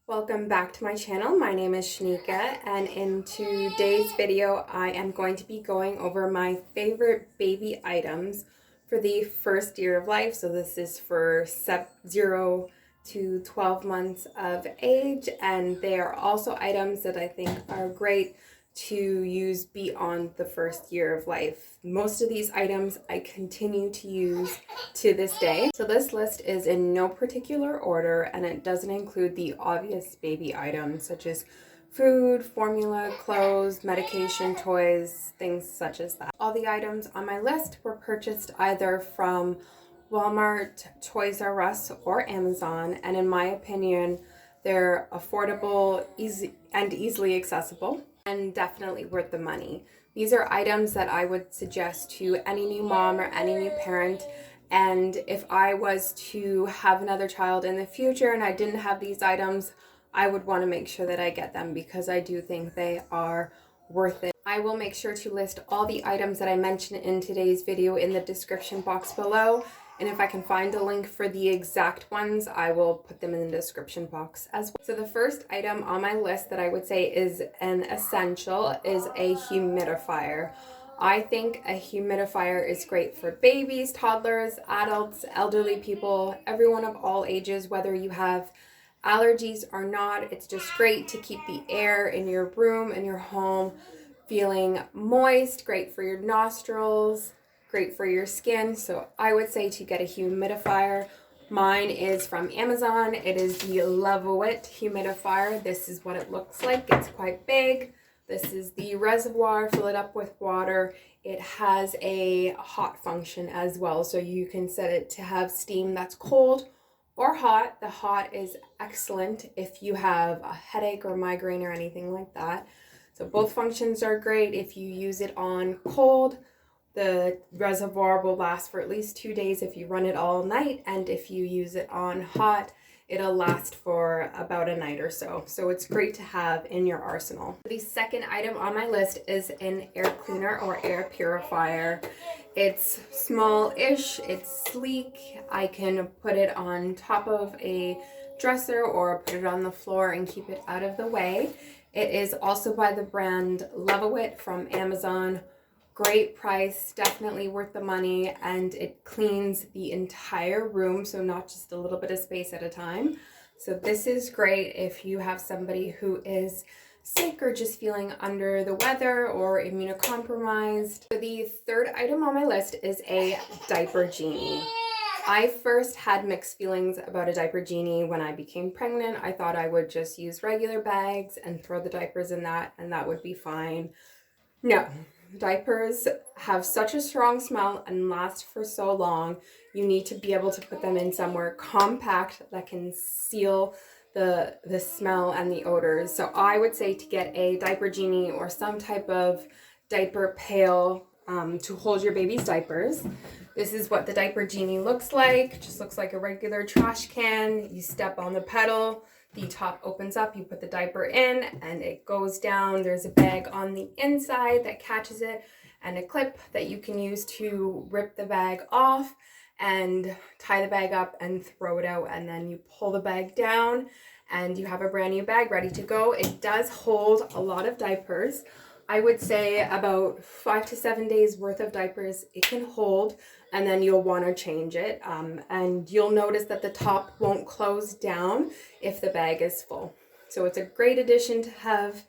Welcome back to my channel. My name is Shanika, and in today's video I am going to be going over my favorite baby items for the first year of life. So this is for 0 to 12 months of age, and they are also items that I think are great to use beyond the first year of life. Most of these items I continue to use to this day. So this list is in no particular order, and it doesn't include the obvious baby items such as food, formula, clothes, medication, toys, things such as that. All the items on my list were purchased either from Walmart, Toys R Us, or Amazon, and in my opinion, they're affordable, easily accessible, and definitely worth the money. These are items that I would suggest to any new mom or any new parent. And if I was to have another child in the future and I didn't have these items, I would want to make sure that I get them because I do think they are worth it. I will make sure to list all the items that I mentioned in today's video in the description box below. And if I can find a link for the exact ones, I will put them in the description box as well. So the first item on my list that I would say is an essential is a humidifier. I think a humidifier is great for babies, toddlers, adults, elderly people, everyone of all ages, whether you have allergies or not. It's just great to keep the air in your room and your home feeling moist, great for your nostrils, great for your skin. So I would say to get a humidifier. Mine is from Amazon. It is the It humidifier. This is what it looks like. It's quite big. This is the reservoir. Fill it up with water. It has a hot function as well, so you can set it to have steam that's cold or hot. The hot is excellent if you have a headache or migraine or anything like that. So both functions are great. If you use it on cold, the reservoir will last for at least 2 days if you run it all night, and if you use it on hot, it'll last for about a night or so. So it's great to have in your arsenal. The second item on my list is an air cleaner or air purifier. It's small-ish, it's sleek. I can put it on top of a dresser or put it on the floor and keep it out of the way. It is also by the brand It from Amazon. Great price, definitely worth the money, and it cleans the entire room, so not just a little bit of space at a time. So this is great if you have somebody who is sick or just feeling under the weather or immunocompromised. So the third item on my list is a Diaper Genie. I first had mixed feelings about a Diaper Genie when I became pregnant. I thought I would just use regular bags and throw the diapers in that, and that would be fine. No. Diapers have such a strong smell and last for so long. You need to be able to put them in somewhere compact that can seal the smell and the odors. So I would say to get a Diaper Genie or some type of diaper pail to hold your baby's diapers. This is what the Diaper Genie looks like. Just looks like a regular trash can. You step on the pedal. The top opens up, you put the diaper in, and it goes down. There's a bag on the inside that catches it, and a clip that you can use to rip the bag off and tie the bag up and throw it out. And then you pull the bag down, and you have a brand new bag ready to go. It does hold a lot of diapers. I would say about 5 to 7 days worth of diapers it can hold, and then you'll want to change it. And you'll notice that the top won't close down if the bag is full. So it's a great addition to have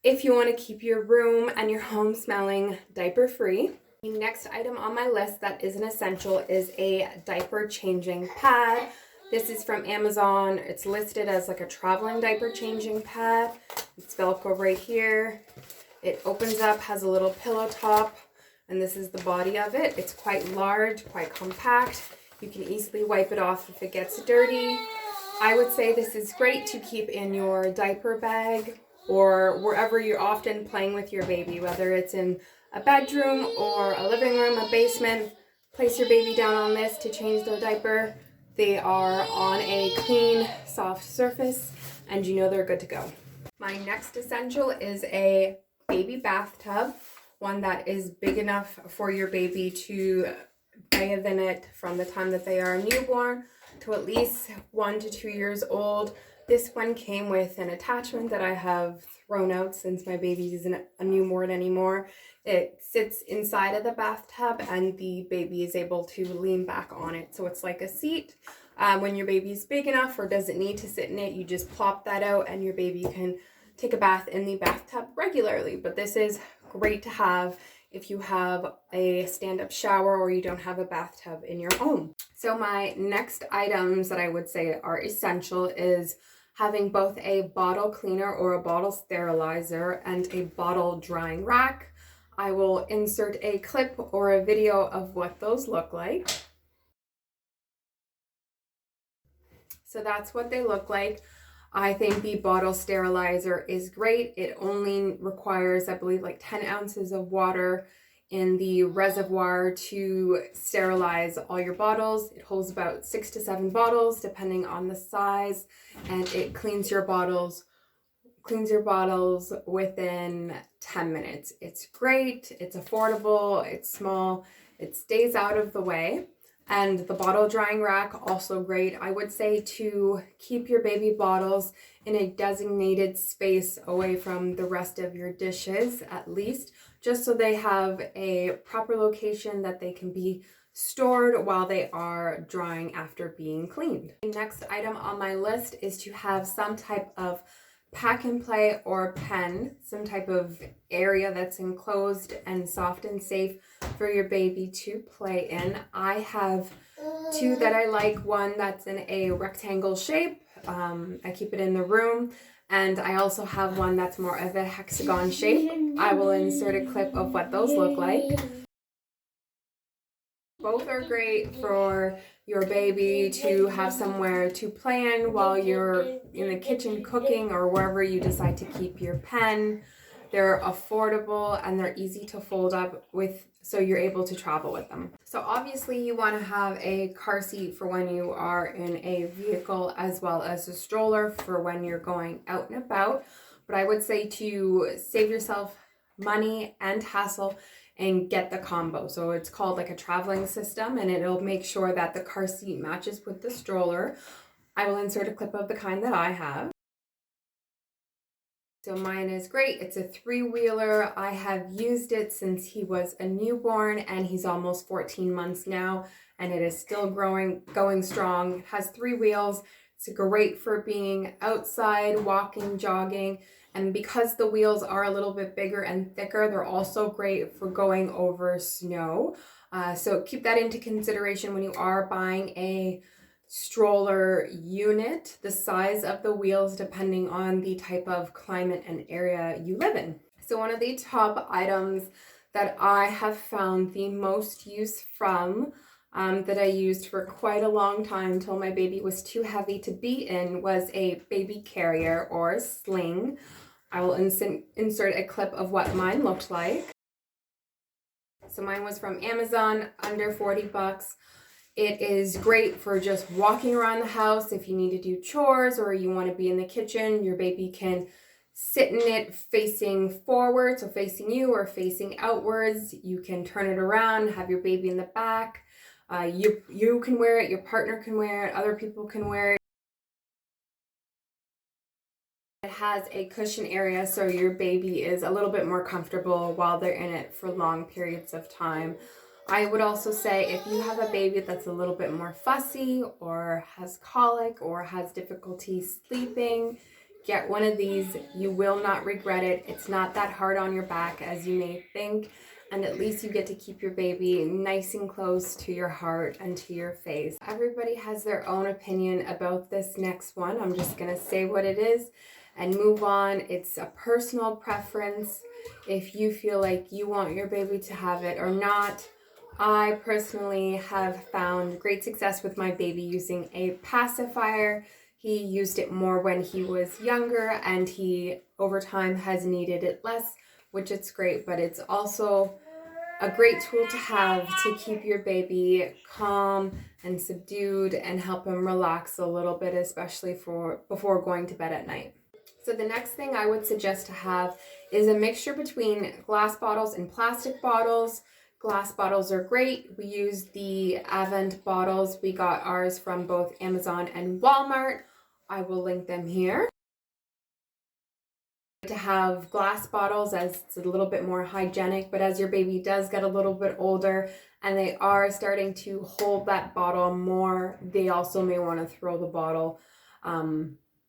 if you want to keep your room and your home smelling diaper free. The next item on my list that is an essential is a diaper changing pad. This is from Amazon. It's listed as like a traveling diaper changing pad. It's Velcro right here. It opens up, has a little pillow top, and this is the body of it. It's quite large, quite compact. You can easily wipe it off if it gets dirty. I would say this is great to keep in your diaper bag or wherever you're often playing with your baby, whether it's in a bedroom or a living room, a basement. Place your baby down on this to change their diaper. They are on a clean, soft surface, and you know they're good to go. My next essential is a baby bathtub, one that is big enough for your baby to bathe in it from the time that they are newborn to at least 1 to 2 years old. This one came with an attachment that I have thrown out since my baby isn't a newborn anymore. It sits inside of the bathtub and the baby is able to lean back on it. So it's like a seat. When your baby's big enough or doesn't need to sit in it, you just plop that out and your baby can take a bath in the bathtub regularly. But this is great to have if you have a stand-up shower or you don't have a bathtub in your home. So my next items that I would say are essential is having both a bottle cleaner or a bottle sterilizer and a bottle drying rack. I will insert a clip or a video of what those look like. So that's what they look like. I think the bottle sterilizer is great. It only requires, I believe, like 10 ounces of water in the reservoir to sterilize all your bottles. It holds about 6 to 7 bottles depending on the size, and it cleans your bottles within 10 minutes. It's great, it's affordable, it's small, it stays out of the way. And the bottle drying rack, also great. I would say to keep your baby bottles in a designated space away from the rest of your dishes, at least, just so they have a proper location that they can be stored while they are drying after being cleaned. The next item on my list is to have some type of pack and play or pen, some type of area that's enclosed and soft and safe for your baby to play in. I have two that I like, one that's in a rectangle shape. I keep it in the room, and I also have one that's more of a hexagon shape. I will insert a clip of what those look like. Both are great for your baby to have somewhere to play in while you're in the kitchen cooking or wherever you decide to keep your pen. They're affordable and they're easy to fold up with, so you're able to travel with them. So obviously you want to have a car seat for when you are in a vehicle, as well as a stroller for when you're going out and about. But I would say to save yourself money and hassle and get the combo. So it's called like a traveling system, and it'll make sure that the car seat matches with the stroller. I will insert a clip of the kind that I have. So mine is great. It's a 3-wheeler. I have used it since he was a newborn, and he's almost 14 months now, and it is still going strong. It has 3 wheels. It's great for being outside, walking, jogging, and because the wheels are a little bit bigger and thicker, they're also great for going over snow. So keep that into consideration when you are buying a stroller unit, the size of the wheels depending on the type of climate and area you live in. So one of the top items that I have found the most use from, that I used for quite a long time until my baby was too heavy to be in, was a baby carrier or sling. I will insert a clip of what mine looked like. So mine was from Amazon, under 40 bucks. It is great for just walking around the house if you need to do chores or you want to be in the kitchen. Your baby can sit in it facing forward, so facing you, or facing outwards. You can turn it around, have your baby in the back. You can wear it, your partner can wear it, other people can wear it. It has a cushion area so your baby is a little bit more comfortable while they're in it for long periods of time. I would also say if you have a baby that's a little bit more fussy or has colic or has difficulty sleeping, get one of these. You will not regret it. It's not that hard on your back as you may think, and at least you get to keep your baby nice and close to your heart and to your face. Everybody has their own opinion about this next one. I'm just gonna say what it is and move on. It's a personal preference if you feel like you want your baby to have it or not. I personally have found great success with my baby using a pacifier. He used it more when he was younger, and he over time has needed it less, which it's great, but it's also a great tool to have to keep your baby calm and subdued and help him relax a little bit, especially before going to bed at night. So the next thing I would suggest to have is a mixture between glass bottles and plastic bottles. Glass bottles are great. We use the Avent bottles. We got ours from both Amazon and Walmart. I will link them here. To have glass bottles as it's a little bit more hygienic, but as your baby does get a little bit older and they are starting to hold that bottle more, they also may want to throw the bottle.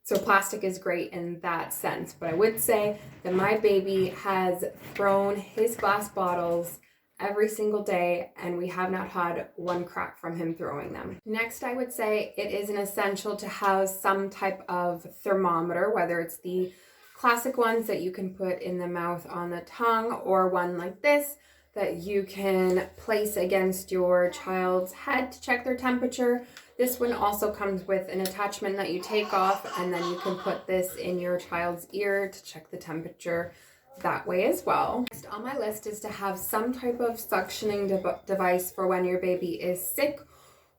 So plastic is great in that sense, but I would say that my baby has thrown his glass bottles every single day and we have not had one crack from him throwing them. Next, I would say it is an essential to have some type of thermometer, whether it's the classic ones that you can put in the mouth on the tongue, or one like this that you can place against your child's head to check their temperature. This one also comes with an attachment that you take off, and then you can put this in your child's ear to check the temperature that way as well. Next on my list is to have some type of suctioning device for when your baby is sick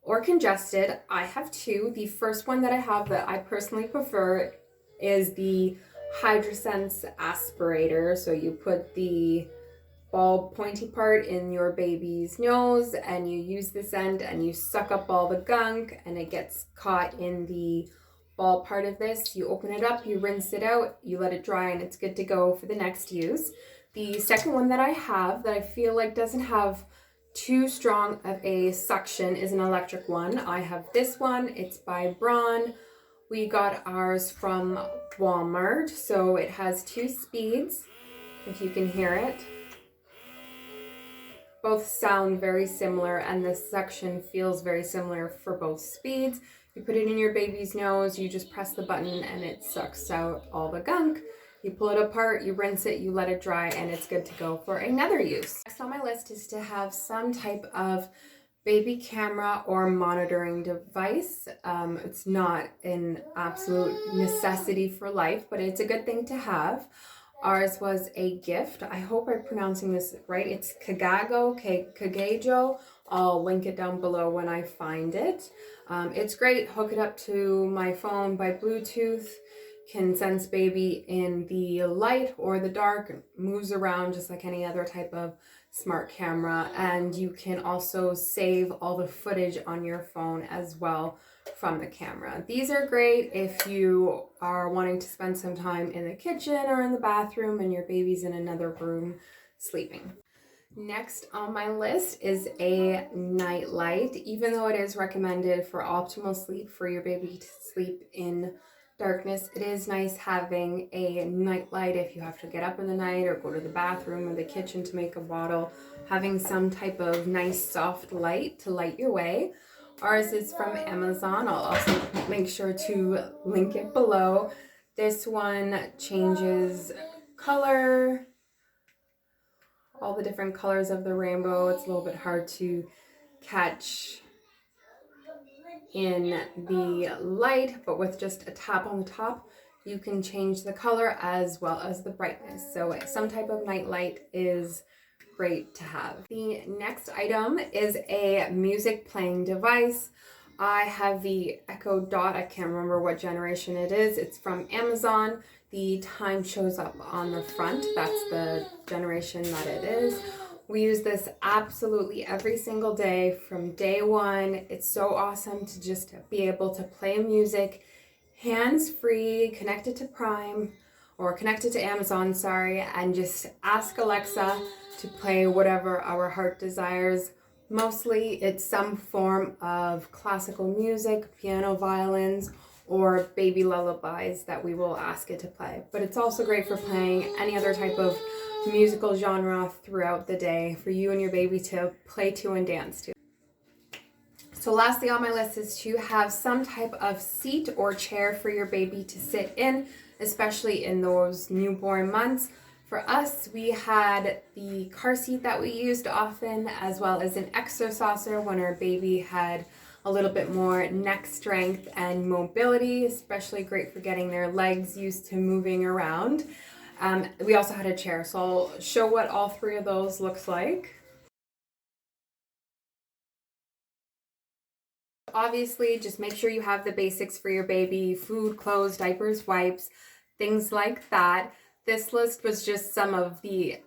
or congested. I have two. The first one that I have that I personally prefer is the HydroSense aspirator. So you put the ball pointy part in your baby's nose and you use this end and you suck up all the gunk and it gets caught in the ball part of this. You open it up, you rinse it out, you let it dry, and it's good to go for the next use. The second one that I have that I feel like doesn't have too strong of a suction is an electric one. I have this one. It's by Braun. We got ours from Walmart, so it has 2 speeds, if you can hear it. Both sound very similar and the suction feels very similar for both speeds. You put it in your baby's nose, you just press the button and it sucks out all the gunk. You pull it apart, you rinse it, you let it dry, and it's good to go for another use. Next on my list is to have some type of baby camera or monitoring device. It's not an absolute necessity for life, but it's a good thing to have. Ours was a gift. I hope I'm pronouncing this right. It's Kagajo. I'll link it down below when I find it. It's great. Hook it up to my phone by Bluetooth. Can sense baby in the light or the dark. Moves around just like any other type of smart camera, and you can also save all the footage on your phone as well from the camera. These are great if you are wanting to spend some time in the kitchen or in the bathroom and your baby's in another room sleeping. Next on my list is a night light. Even though it is recommended for optimal sleep for your baby to sleep in darkness, it is nice having a night light if you have to get up in the night or go to the bathroom or the kitchen to make a bottle. Having some type of nice soft light to light your way. Ours is from Amazon. I'll also make sure to link it below. This one changes color, all the different colors of the rainbow. It's a little bit hard to catch in the light, but with just a tap on the top, you can change the color as well as the brightness. So some type of night light is great to have. The next item is a music playing device. I have the Echo Dot. I can't remember what generation it is. It's from Amazon. The time shows up on the front. That's the generation that it is. We use this absolutely every single day from day one. It's so awesome to just be able to play music hands-free, connected to Prime, or connected to Amazon, sorry, and just ask Alexa to play whatever our heart desires. Mostly it's some form of classical music, piano, violins, or baby lullabies that we will ask it to play. But it's also great for playing any other type of musical genre throughout the day for you and your baby to play to and dance to. So lastly on my list is to have some type of seat or chair for your baby to sit in, especially in those newborn months. For us, we had the car seat that we used often, as well as an extra saucer when our baby had a little bit more neck strength and mobility, especially great for getting their legs used to moving around. We also had a chair, so I'll show what all 3 of those looks like. Obviously, just make sure you have the basics for your baby: food, clothes, diapers, wipes, things like that. This list was just some of the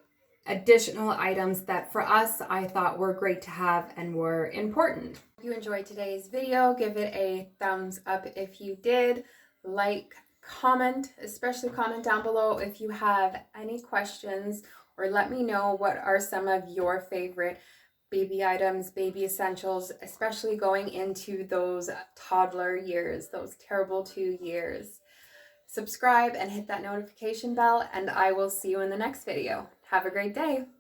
additional items that for us I thought were great to have and were important. If you enjoyed today's video, give it a thumbs up if you did. like, comment, especially comment down below if you have any questions, or let me know what are some of your favorite baby items, baby essentials, especially going into those toddler years, those terrible 2 years. Subscribe and hit that notification bell, and I will see you in the next video. Have a great day.